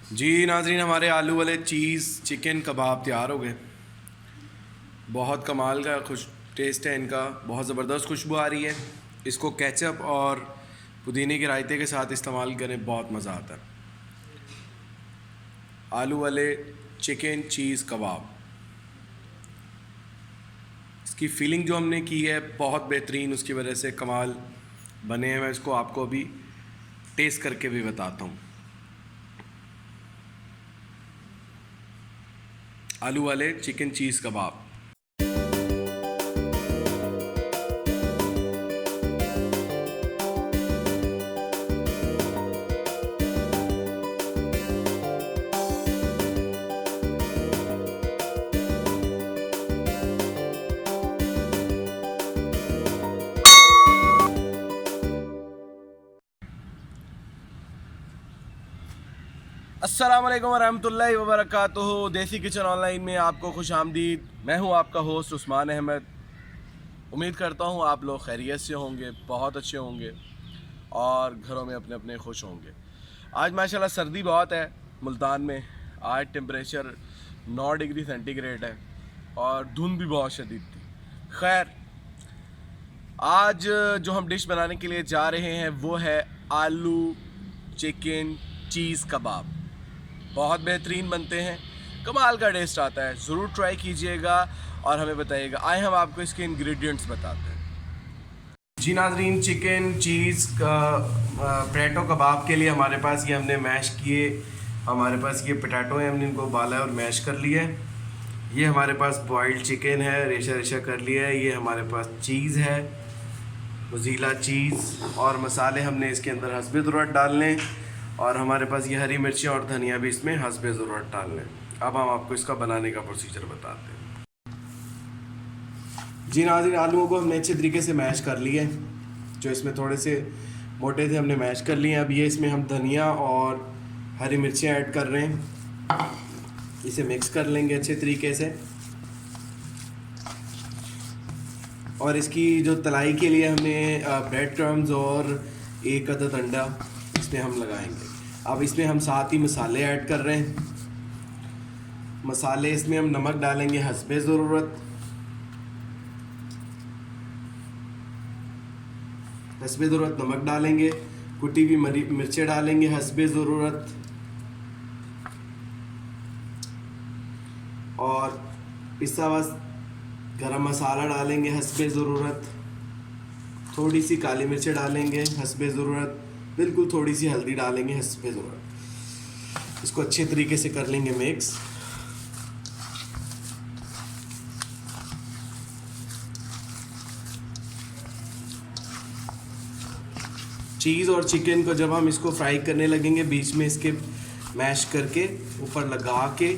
जी नाज़रीन, हमारे आलू वाले चीज़ चिकन कबाब तैयार हो गए। बहुत कमाल का खुश टेस्ट है इनका, बहुत ज़बरदस्त खुशबू आ रही है। इसको केचप और पुदीने के रायते के साथ इस्तेमाल करें, बहुत मज़ा आता है। आलू वाले चिकन चीज़ कबाब, इसकी फीलिंग जो हमने की है बहुत बेहतरीन, उसकी वजह से कमाल बने हैं। मैं इसको आपको अभी टेस्ट करके भी बताता हूँ। आलू वाले चिकन चीज़ कबाब। अस्सलामुअलैकुम वरहमतुल्लाहि वबरकातुहू। देसी किचन ऑनलाइन में आपको खुश आमदीद। मैं हूं आपका होस्ट उस्मान अहमद। उम्मीद करता हूं आप लोग खैरियत से होंगे, बहुत अच्छे होंगे और घरों में अपने अपने खुश होंगे। आज माशाल्लाह सर्दी बहुत है मुल्तान में। आज टेम्परेचर 9 डिग्री सेंटीग्रेड है और धुंध भी बहुत शदीद थी। खैर, आज जो हम डिश बनाने के लिए जा रहे हैं वो है आलू चिकन चीज़ कबाब। बहुत बेहतरीन बनते हैं, कमाल का टेस्ट आता है। ज़रूर ट्राई कीजिएगा और हमें बताइएगा। आए हम आपको इसके इंग्रेडिएंट्स बताते हैं। जी नाज़रीन, चिकन चीज़ का पोटैटो कबाब के लिए हमारे पास ये हमने मैश किए, हमारे पास ये पोटैटो है, हमने इनको उबाला है और मैश कर लिया है। ये हमारे पास बॉइल्ड चिकन है, रेशा रेशा कर लिया है। ये हमारे पास चीज़ है, मोज़रेला चीज़, और मसाले हमने इसके अंदर हस्बे ज़रूरत डालने, और हमारे पास ये हरी मिर्ची और धनिया भी इसमें हस्बे ज़रूरत डालने। अब हम आपको इसका बनाने का प्रोसीजर बताते हैं। जी नाज़रीन, आलूओं को हमने अच्छे तरीके से मैश कर लिया है। जो इसमें थोड़े से मोटे थे हमने मैश कर लिए हैं। अब ये इसमें हम धनिया और हरी मिर्चियाँ ऐड कर रहे हैं। इसे मिक्स कर लेंगे अच्छे तरीके से, और इसकी जो तलाई के लिए हमने ब्रेड क्रम्स और एक अदद अंडा इसमें हम लगाएंगे। अब इसमें हम साथ ही मसाले ऐड कर रहे हैं। मसाले इसमें हम नमक डालेंगे हस्बे ज़रूरत, नमक डालेंगे। कुटी हुई मिर्चें डालेंगे हस्बे ज़रूरत, और पिसा हुआ गरम मसाला डालेंगे हस्बे ज़रूरत। थोड़ी सी काली मिर्चें डालेंगे हस्बे ज़रूरत, बिल्कुल थोड़ी सी हल्दी डालेंगे हस्बे ज़रूरत। इसको अच्छे तरीके से कर लेंगे मिक्स। चीज़ और चिकन को जब हम इसको फ्राई करने लगेंगे, बीच में इसके मैश करके ऊपर लगा के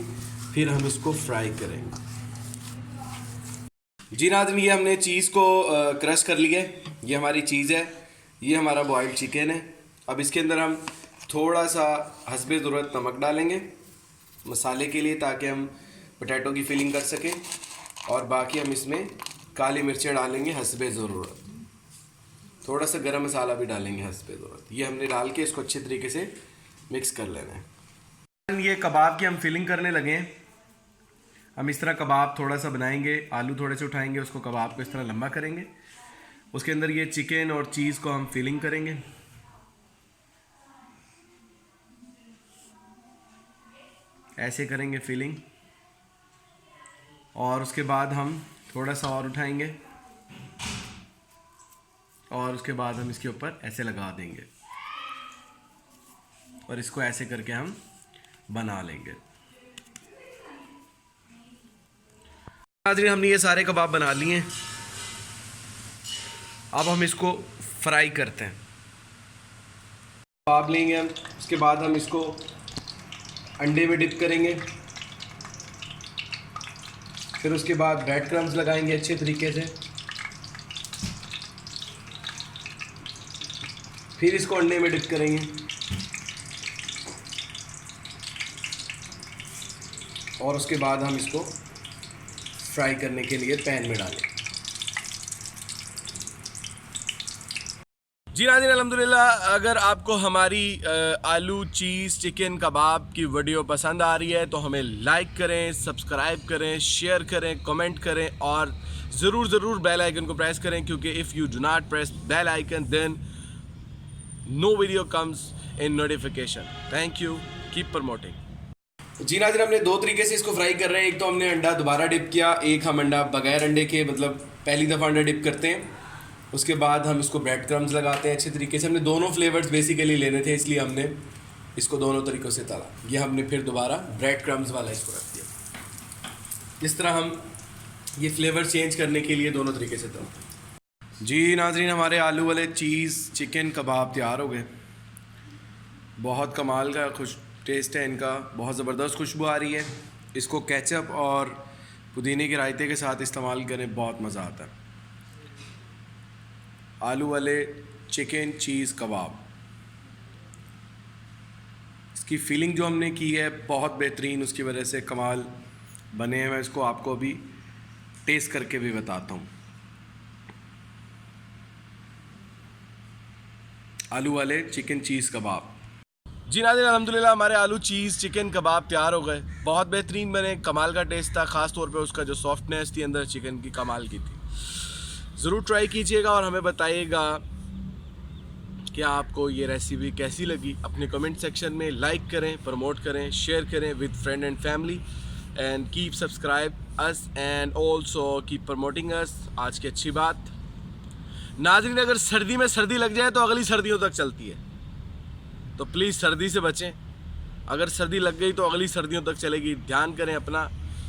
फिर हम इसको फ्राई करेंगे। जी नाज़रीन, ये हमने चीज़ को क्रश कर लिया है। ये हमारी चीज़ है, ये हमारा बॉइल्ड चिकन है। अब इसके अंदर हम थोड़ा सा हस्बे ज़रूरत नमक डालेंगे मसाले के लिए, ताकि हम पोटैटो की फिलिंग कर सकें, और बाकी हम इसमें काली मिर्चें डालेंगे हस्बे ज़रूरत। थोड़ा सा गरम मसाला भी डालेंगे हस्बे ज़रूरत। ये हमने डाल के इसको अच्छे तरीके से मिक्स कर लेना है। ये कबाब की हम फिलिंग करने लगे हैं। हम इस तरह कबाब थोड़ा सा बनाएंगे, आलू थोड़े से उठाएंगे, उसको कबाब को इस तरह लंबा करेंगे, उसके अंदर ये चिकन और चीज़ को हम फिलिंग करेंगे। ऐसे करेंगे फिलिंग, और उसके बाद हम थोड़ा सा और उठाएंगे और उसके बाद हम इसके ऊपर ऐसे लगा देंगे, और इसको ऐसे करके हम बना लेंगे। हमने ये सारे कबाब बना लिए हैं। अब हम इसको फ्राई करते हैं। कबाब लेंगे हम, उसके बाद हम इसको अंडे में डिप करेंगे, फिर उसके बाद ब्रेड क्रम्स लगाएंगे अच्छे तरीके से, फिर इसको अंडे में डिप करेंगे, और उसके बाद हम इसको फ्राई करने के लिए पैन में डालें। जी नाज़रीन, अल्हम्दुलिल्लाह अगर आपको हमारी आलू चीज़ चिकन कबाब की वीडियो पसंद आ रही है तो हमें लाइक करें, सब्सक्राइब करें, शेयर करें, कमेंट करें और ज़रूर बेल आइकन को प्रेस करें, क्योंकि if you do not press bell icon then no video comes in notification. Thank you, keep promoting. जी नाज़रीन, हमने दो तरीके से इसको फ्राई कर रहे हैं। एक तो हमने अंडा दोबारा डिप किया, एक हम अंडा बगैर अंडे के मतलब पहली दफ़ा अंडा डिप करते हैं, उसके बाद हम इसको ब्रेड क्रम्स लगाते हैं अच्छे तरीके से। हमने दोनों फ्लेवर्स बेसिकली लेने थे, इसलिए हमने इसको दोनों तरीक़ों से तला। ये हमने फिर दोबारा ब्रेड क्रम्स वाला इसको रख दिया। इस तरह हम ये फ्लेवर चेंज करने के लिए दोनों तरीके से तलते हैं। जी नाज़रीन, हमारे आलू वाले चीज़ चिकन कबाब तैयार हो गए। बहुत कमाल का खुश टेस्ट है इनका, बहुत ज़बरदस्त खुशबू आ रही है। इसको केचप और पुदीने के रायते के साथ इस्तेमाल करें, बहुत मज़ा आता है। आलू वाले चिकन चीज़ कबाब, इसकी फीलिंग जो हमने की है बहुत बेहतरीन, उसकी वजह से कमाल बने हैं। मैं इसको आपको अभी टेस्ट करके भी बताता हूँ। आलू वाले चिकन चीज़ कबाब। जी नाज़रीन, अल्हम्दुलिल्लाह हमारे आलू चीज़ चिकन कबाब तैयार हो गए। बहुत बेहतरीन बने, कमाल का टेस्ट था। ख़ास तौर पे उसका जो सॉफ्टनेस थी अंदर चिकन की, कमाल की थी। ज़रूर ट्राई कीजिएगा और हमें बताइएगा कि आपको ये रेसिपी कैसी लगी। अपने कमेंट सेक्शन में लाइक करें, प्रमोट करें, शेयर करें with friend and family, and keep subscribe us and also keep promoting us. आज की अच्छी बात नाज़रीन, अगर सर्दी में सर्दी लग जाए तो अगली सर्दियों तक चलती है, तो प्लीज़ सर्दी से बचें। अगर सर्दी लग गई तो अगली सर्दियों तक चलेगी। ध्यान करें, अपना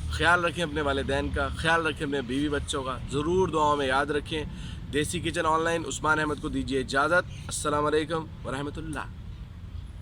ख्याल रखें, अपने वालिदैन का ख्याल रखें, अपने बीवी बच्चों का ज़रूर दुआओं में याद रखें। देसी किचन ऑनलाइन उस्मान अहमद को दीजिए इजाज़त। अस्सलाम वालेकुम व रहमतुल्लाह।